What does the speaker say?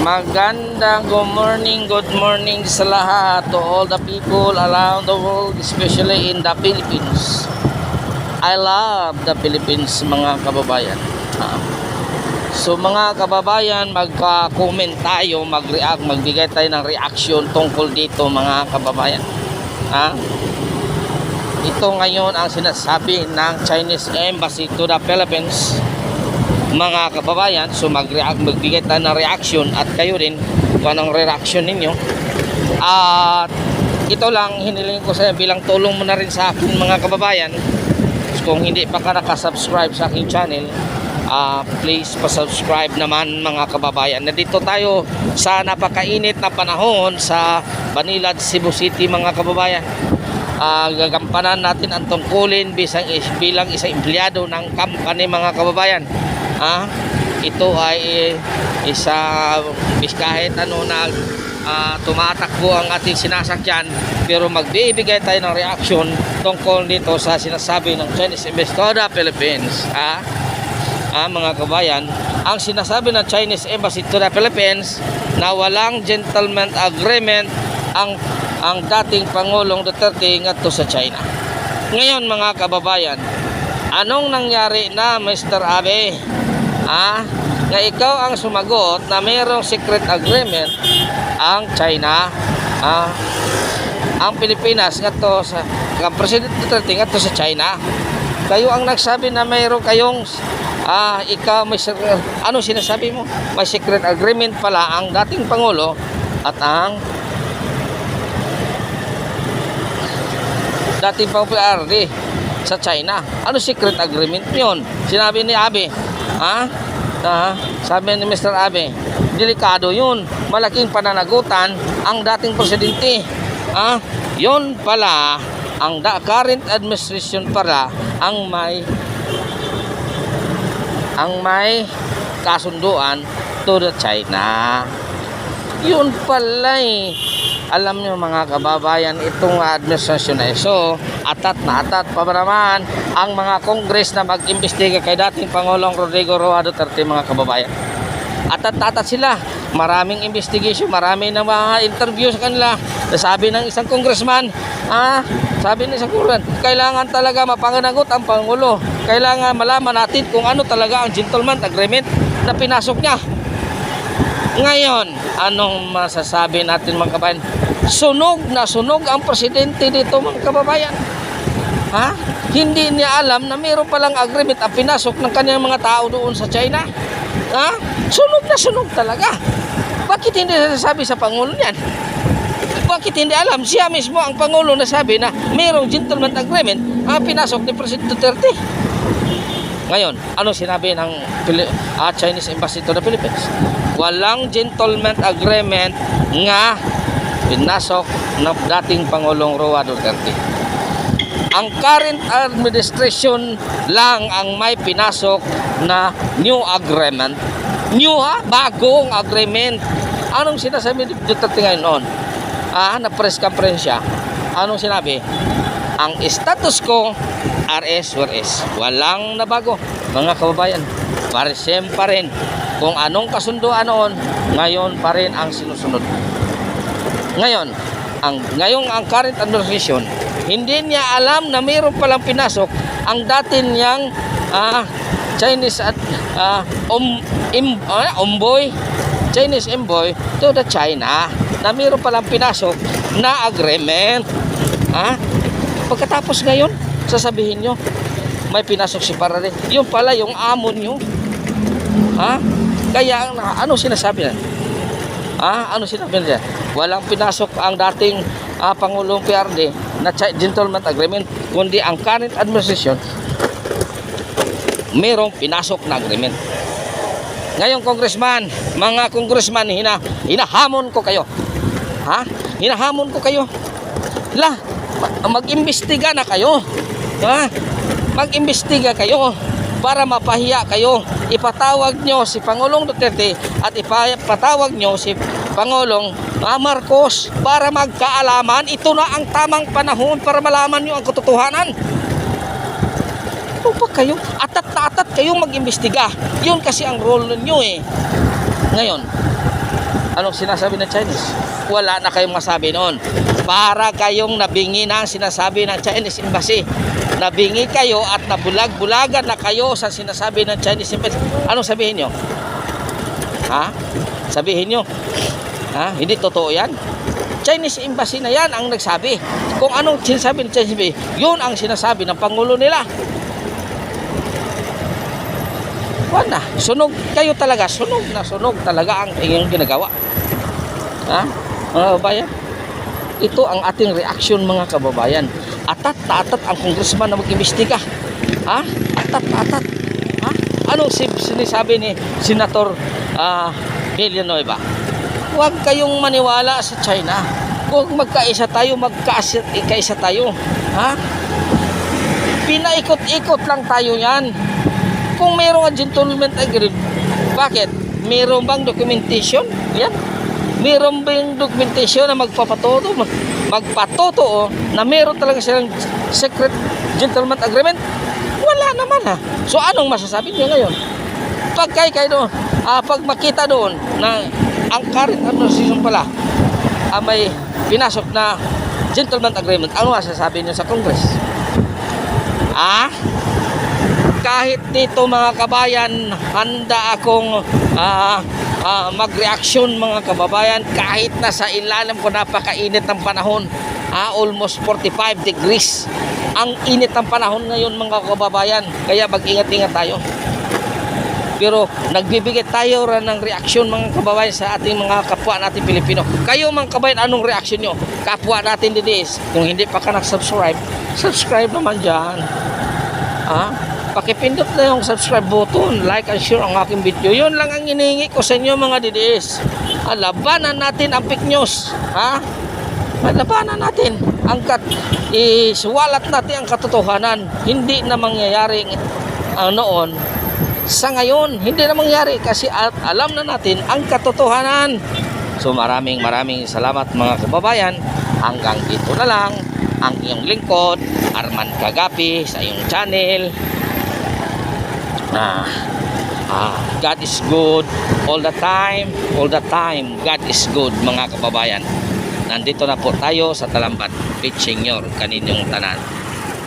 Magandang good morning sa lahat, to all the people around the world, especially in the Philippines. I love the Philippines, mga kababayan. So mga kababayan, magka-comment tayo, mag-react, magbigay tayo ng reaction tungkol dito, mga kababayan. Ito ngayon ang sinasabi ng Chinese Embassy to the Philippines, mga kababayan. So mag-react, magbigay tayo ng reaction at kayo din kung anong reaction ninyo. At ito lang hiniling ko sa bilang tulong mo na rin sa akin, mga kababayan. So, kung hindi pa ka nakasubscribe sa aking channel, please pa-subscribe naman, mga kababayan. Nandito tayo sa napakainit na panahon sa Banilad, Cebu City, mga kababayan. Gagampanan natin ang tungkulin bilang isang empleyado ng company, mga kababayan. Ito ay isa kahit ano na tumatakbo ang ating sinasakyan, pero magbibigay tayo ng reaction tungkol dito sa sinasabi ng Chinese Embassy to the Philippines. Mga kabayan, ang sinasabi ng Chinese Embassy to the Philippines na walang gentleman agreement ang dating Pangulong Duterte ngadto sa China. Ngayon, mga kababayan, anong nangyari na, Mr. Abe? Na ikaw ang sumagot na mayroong secret agreement ang China, ang Pilipinas ngadto sa ang President Duterte ngadto sa China. Kayo ang nagsabi na mayroong kayong ikaw may ano sinasabi mo? May secret agreement pala ang dating Pangulo at ang dating PRD sa China. Ano secret agreement yun? Sinabi ni Abe. Sabi ni Mr. Abe, delikado yun. Malaking pananagutan ang dating presidente. Yun pala, ang current administration pala ang may kasunduan to the China. Yun pala eh. Alam nyo, mga kababayan, itong administrasyon na iso, atat na atat pa naman ang mga Congress na mag-imbestiga kay dating Pangulong Rodrigo Roa Duterte, mga kababayan. Atat na atat sila. Maraming investigation, marami na mga interview sa kanila. Sabi ng isang congressman, sabi ng isang congressman, kailangan talaga mapanganagot ang Pangulo. Kailangan malaman natin kung ano talaga ang gentleman agreement na pinasok niya. Ngayon, anong masasabi natin, mga kababayan? Sunog na sunog ang presidente dito, mga kababayan. Hindi niya alam na mayroon palang agreement ang pinasok ng kanyang mga tao doon sa China. Sunog na sunog talaga. Bakit hindi nasasabi sa Pangulo niyan? Bakit hindi alam? Siya mismo ang Pangulo na sabi na mayroong gentleman agreement ang pinasok ni President Duterte. Ngayon, ano sinabi ng Chinese Embassy to the Philippines? Walang gentleman agreement nga pinasok ng dating Pangulong Roa Duterte. Ang current administration lang ang may pinasok na new agreement. New bagong agreement. Anong sinasabi ni Duterte ngayon noon? Na-press conference siya. Anong sinabi? Ang status quo RS where is. Walang nabago, mga kababayan. Paresim pa rin. Kung anong kasunduan noon, ngayon pa rin ang sinusunod. Ngayon, ang current administration, hindi niya alam na mayroon palang pinasok ang dati niyang Chinese Chinese envoy to the China, na mayroon palang pinasok na agreement. Pagkatapos ngayon, sasabihin nyo may pinasok si Parade. Yung pala yung amo nyo. Kaya ano sinasabi na? Ano sinabi niya? Walang pinasok ang dating Pangulong PRD na gentleman agreement, kundi ang current administration mayroong pinasok na agreement. Ngayon, congressman, mga congressman, hinahamon ko kayo. Hinahamon ko kayo. Mag-imbestiga na kayo. Mag-imbestiga kayo para mapahiya kayo. Ipatawag nyo si Pangulong Duterte at ipatawag nyo si Pangulong Marcos para magkaalaman. Ito na ang tamang panahon para malaman nyo ang katotohanan. Ano pa kayo? Atat na atat kayong mag-imbestiga. Yun kasi ang role ninyo eh. Ngayon, Anong sinasabi ng Chinese? Wala na kayong masabi noon. Para kayong nabingi na ang sinasabi ng Chinese Embassy. Nabingi kayo at nabulag-bulagan na kayo sa sinasabi ng Chinese Embassy. Anong sabihin nyo? Ha? Sabihin nyo? Ha? Hindi totoo yan? Chinese Embassy na yan ang nagsabi. Kung anong sinasabi ng Chinese Embassy, yun ang sinasabi ng Pangulo nila. Wala. Sunog kayo talaga. Sunog na sunog talaga ang inyong ginagawa. Ha? Mga kababayan? Ito ang ating reaksyon mga kababayan. Atat na atat ang congressman na mag-imbestiga. Ha? Atat na atat. Ha? Anong sinasabi ni Senator Villanueva? Huwag kayong maniwala sa China. Kung magkaisa tayo, magkaisa tayo. Ha? Pinaikot-ikot lang tayo yan. Kung mayroong gentleman agreement, bakit? Mayroong bang documentation? Yan. Mayroong bang documentation na magpatotoo na mayroon talaga silang secret gentleman agreement? Wala naman ha. So anong masasabi niyo ngayon? Pag kayo doon, pag makita doon na ang current administration pala may pinasok na gentleman agreement, ano masasabi niyo sa Congress? Kahit dito mga kabayan, handa akong mag-reaction mga kababayan, kahit nasa ilalim ko napakainit ng panahon, almost 45 degrees ang init ng panahon ngayon mga kababayan, kaya mag-ingat-ingat tayo. Pero nagbibigay tayo ng reaksyon mga kababayan sa ating mga kapwa natin Pilipino. Kayo mga kababayan, anong reaksyon nyo? Kapwa natin didis, kung hindi pa ka nag-subscribe, subscribe naman dyan. Pakipindot na yung subscribe button, like and share ang aking video. Yun lang ang hinihingi ko sa inyo mga DDS. Labanan natin ang fake news. Labanan natin isuwalat natin ang katotohanan. Hindi na mangyayari noon sa ngayon. Hindi na mangyayari kasi alam na natin ang katotohanan. So maraming salamat mga kababayan. Hanggang dito na lang ang iyong lingkod, Arman Kagapi, sa iyong channel. God is good all the time. God is good mga kababayan. Nandito na po tayo sa Talambat, Pichingyor, kaninyong tanan.